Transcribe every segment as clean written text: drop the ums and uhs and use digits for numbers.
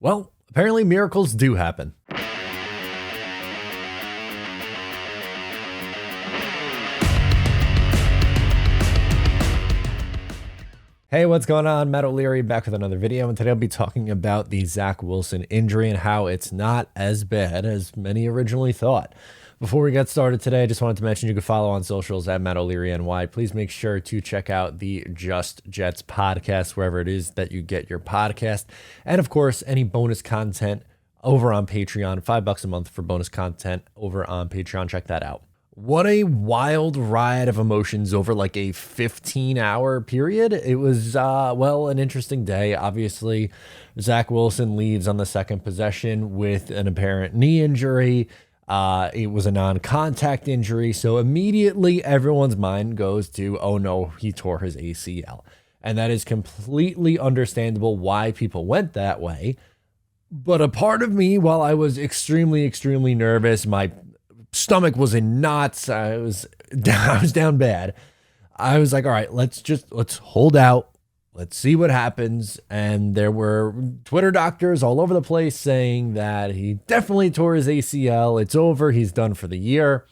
Well, apparently miracles do happen. Hey, what's going on? Matt O'Leary back with another video, and today I'll be talking about the Zach Wilson injury and how it's not as bad as many originally thought. Before we get started today, I just wanted to mention you can follow on socials at Matt O'Leary NY. Please make sure to check out the Just Jets podcast, wherever it is that you get your podcast. And of course, any bonus content over on Patreon, $5 a month for bonus content over on Patreon. Check that out. What a wild ride of emotions over like a 15-hour period. It was, an interesting day. Obviously, Zach Wilson leaves on the second possession with an apparent knee injury. It was a non-contact injury. So immediately everyone's mind goes to, oh no, he tore his ACL. And that is completely understandable why people went that way. But a part of me, while I was extremely, extremely nervous, my stomach was in knots. I was down bad. I was like, all right, let's hold out. Let's see what happens. And there were Twitter doctors all over the place saying that he definitely tore his ACL. It's over. He's done for the year.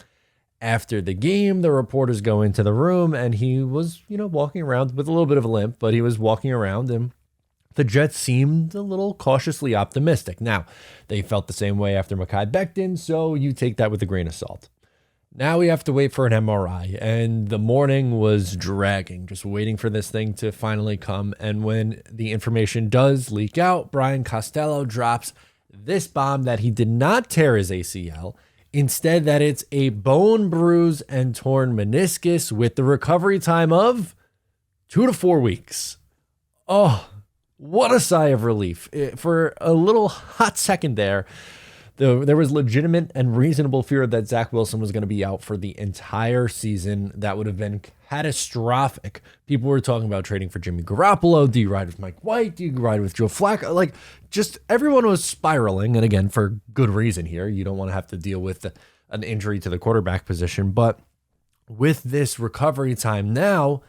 After the game, the reporters go into the room and he was, walking around with a little bit of a limp, but he was walking around and the Jets seemed a little cautiously optimistic. Now, they felt the same way after Mekhi Becton, so you take that with a grain of salt. Now we have to wait for an MRI, and the morning was dragging, just waiting for this thing to finally come. And when the information does leak out, Brian Costello drops this bomb that he did not tear his ACL, instead that it's a bone bruise and torn meniscus with the recovery time of 2 to 4 weeks. Oh, what a sigh of relief. For a little hot second there was legitimate and reasonable fear that Zach Wilson was going to be out for the entire season. That would have been catastrophic. People were talking about trading for Jimmy Garoppolo. Do you ride with Mike White? Do you ride with Joe Flacco? Like, just everyone was spiraling. And again, for good reason here. You don't want to have to deal with an injury to the quarterback position. But with this recovery time now,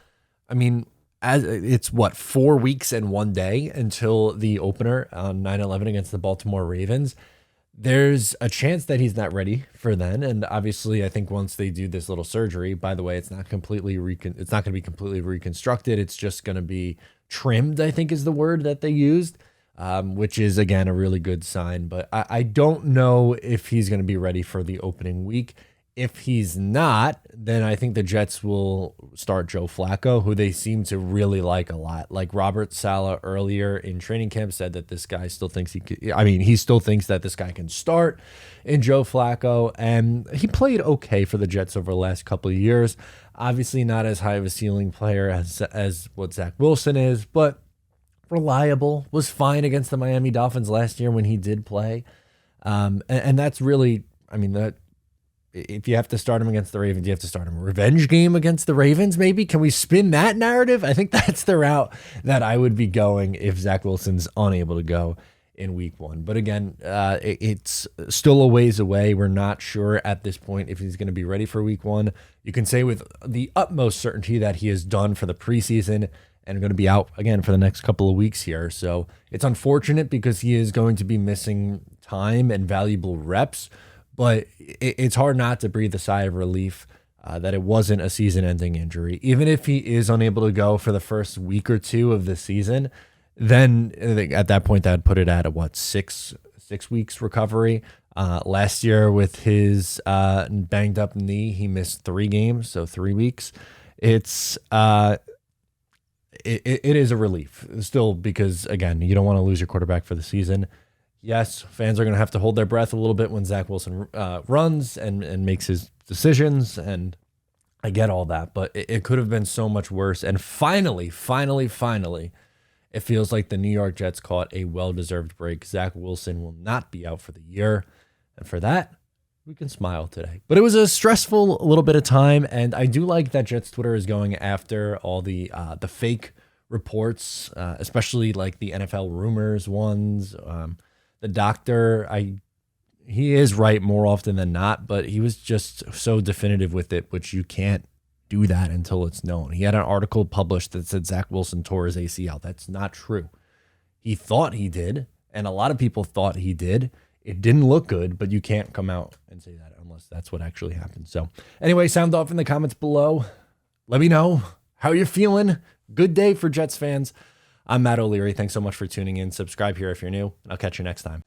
as it's 4 weeks and 1 day until the opener on 9/11 against the Baltimore Ravens. There's a chance that he's not ready for then. And obviously, I think once they do this little surgery, by the way, it's not going to be completely reconstructed. It's just going to be trimmed, I think is the word that they used, which is, again, a really good sign. But I don't know if he's going to be ready for the opening week. If he's not, then I think the Jets will start Joe Flacco, who they seem to really like a lot. Like Robert Saleh earlier in training camp said that this guy still thinks he still thinks that this guy can start in Joe Flacco. And he played okay for the Jets over the last couple of years. Obviously not as high of a ceiling player as what Zach Wilson is, but reliable, was fine against the Miami Dolphins last year when he did play. And that's really, if you have to start him against the Ravens, you have to start him a revenge game against the Ravens, maybe. Can we spin that narrative? I think that's the route that I would be going if Zach Wilson's unable to go in week 1. But again, it's still a ways away. We're not sure at this point if he's going to be ready for week 1. You can say with the utmost certainty that he is done for the preseason and going to be out again for the next couple of weeks here. So it's unfortunate because he is going to be missing time and valuable reps. But it's hard not to breathe a sigh of relief that it wasn't a season-ending injury. Even if he is unable to go for the first week or two of the season, then at that point, that would put it at a, 6 weeks recovery. Last year with his banged-up knee, he missed 3 games, so 3 weeks. It is a relief still because, again, you don't want to lose your quarterback for the season. Yes, fans are going to have to hold their breath a little bit when Zach Wilson runs and makes his decisions, and I get all that, but it could have been so much worse. And finally, it feels like the New York Jets caught a well-deserved break. Zach Wilson will not be out for the year, and for that, we can smile today. But it was a stressful little bit of time, and I do like that Jets Twitter is going after all the fake reports, especially like the NFL rumors ones. The doctor, he is right more often than not, but he was just so definitive with it, which you can't do that until it's known. He had an article published that said Zach Wilson tore his ACL. That's not true. He thought he did, And a lot of people thought he did. It didn't look good, but you can't come out and say that unless that's what actually happened. So anyway, sound off in the comments below. Let me know how you're feeling. Good day for Jets fans. I'm Matt O'Leary. Thanks so much for tuning in. Subscribe here if you're new, and I'll catch you next time.